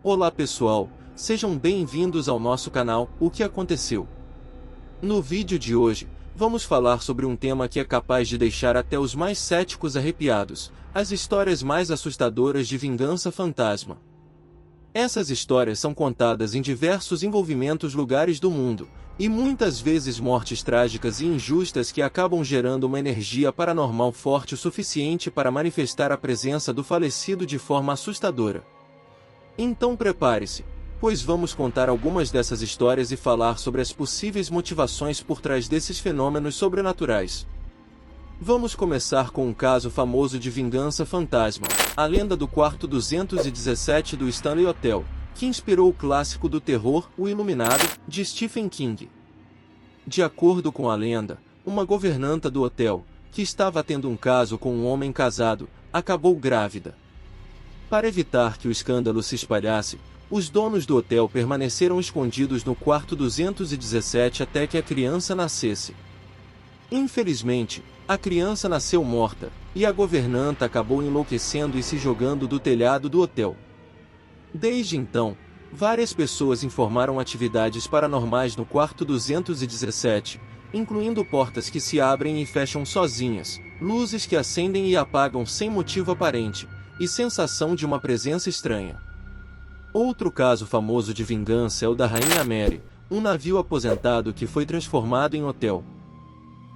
Olá pessoal, sejam bem-vindos ao nosso canal O que aconteceu? No vídeo de hoje, vamos falar sobre um tema que é capaz de deixar até os mais céticos arrepiados, as histórias mais assustadoras de vingança fantasma. Essas histórias são contadas em diversos lugares do mundo, e muitas vezes mortes trágicas e injustas que acabam gerando uma energia paranormal forte o suficiente para manifestar a presença do falecido de forma assustadora. Então prepare-se, pois vamos contar algumas dessas histórias e falar sobre as possíveis motivações por trás desses fenômenos sobrenaturais. Vamos começar com um caso famoso de vingança fantasma, a lenda do quarto 217 do Stanley Hotel, que inspirou o clássico do terror, O Iluminado, de Stephen King. De acordo com a lenda, uma governanta do hotel, que estava tendo um caso com um homem casado, acabou grávida. Para evitar que o escândalo se espalhasse, os donos do hotel permaneceram escondidos no quarto 217 até que a criança nascesse. Infelizmente, a criança nasceu morta, e a governanta acabou enlouquecendo e se jogando do telhado do hotel. Desde então, várias pessoas informaram atividades paranormais no quarto 217, incluindo portas que se abrem e fecham sozinhas, luzes que acendem e apagam sem motivo aparente, e sensação de uma presença estranha. Outro caso famoso de vingança é o da Rainha Mary, um navio aposentado que foi transformado em hotel.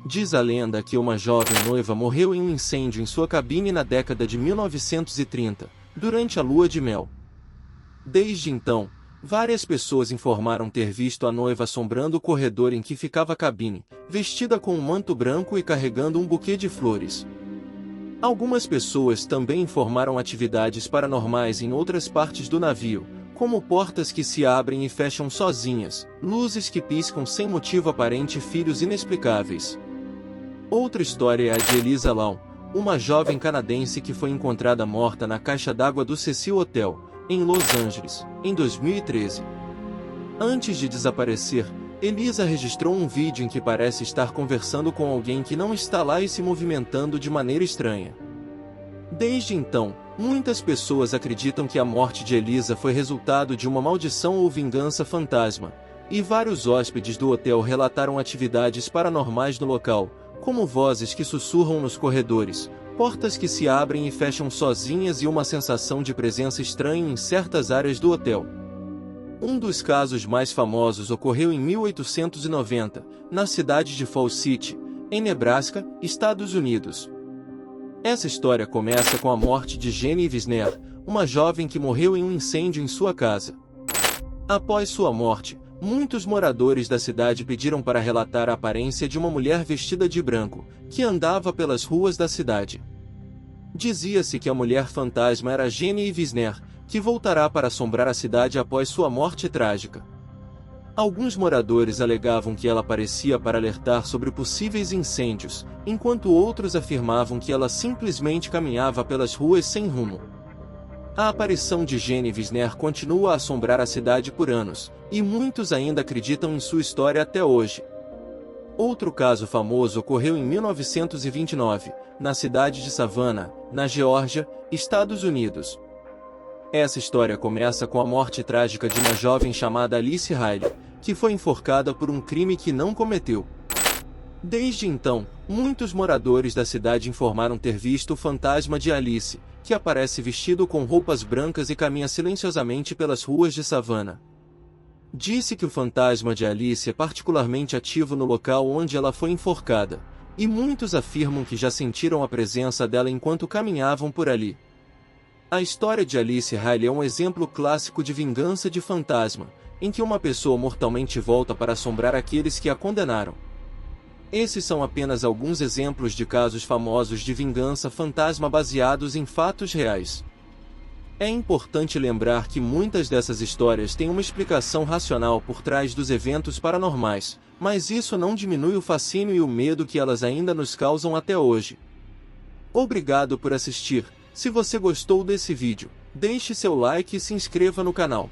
Diz a lenda que uma jovem noiva morreu em um incêndio em sua cabine na década de 1930, durante a lua de mel. Desde então, várias pessoas informaram ter visto a noiva assombrando o corredor em que ficava a cabine, vestida com um manto branco e carregando um buquê de flores. Algumas pessoas também informaram atividades paranormais em outras partes do navio, como portas que se abrem e fecham sozinhas, luzes que piscam sem motivo aparente e filhos inexplicáveis. Outra história é a de Elisa Lam, uma jovem canadense que foi encontrada morta na caixa d'água do Cecil Hotel, em Los Angeles, em 2013. Antes de desaparecer, Elisa registrou um vídeo em que parece estar conversando com alguém que não está lá e se movimentando de maneira estranha. Desde então, muitas pessoas acreditam que a morte de Elisa foi resultado de uma maldição ou vingança fantasma, e vários hóspedes do hotel relataram atividades paranormais no local, como vozes que sussurram nos corredores, portas que se abrem e fecham sozinhas e uma sensação de presença estranha em certas áreas do hotel. Um dos casos mais famosos ocorreu em 1890, na cidade de Falls City, em Nebraska, Estados Unidos. Essa história começa com a morte de Jenny Wisner, uma jovem que morreu em um incêndio em sua casa. Após sua morte, muitos moradores da cidade pediram para relatar a aparência de uma mulher vestida de branco, que andava pelas ruas da cidade. Dizia-se que a mulher fantasma era Jenny Wisner, que voltará para assombrar a cidade após sua morte trágica. Alguns moradores alegavam que ela aparecia para alertar sobre possíveis incêndios, enquanto outros afirmavam que ela simplesmente caminhava pelas ruas sem rumo. A aparição de Jenny Wisner continua a assombrar a cidade por anos, e muitos ainda acreditam em sua história até hoje. Outro caso famoso ocorreu em 1929, na cidade de Savannah, na Geórgia, Estados Unidos. Essa história começa com a morte trágica de uma jovem chamada Alice Riley, que foi enforcada por um crime que não cometeu. Desde então, muitos moradores da cidade informaram ter visto o fantasma de Alice, que aparece vestido com roupas brancas e caminha silenciosamente pelas ruas de Savannah. Disse que o fantasma de Alice é particularmente ativo no local onde ela foi enforcada, e muitos afirmam que já sentiram a presença dela enquanto caminhavam por ali. A história de Alice Riley é um exemplo clássico de vingança de fantasma, em que uma pessoa mortalmente volta para assombrar aqueles que a condenaram. Esses são apenas alguns exemplos de casos famosos de vingança fantasma baseados em fatos reais. É importante lembrar que muitas dessas histórias têm uma explicação racional por trás dos eventos paranormais, mas isso não diminui o fascínio e o medo que elas ainda nos causam até hoje. Obrigado por assistir. Se você gostou desse vídeo, deixe seu like e se inscreva no canal.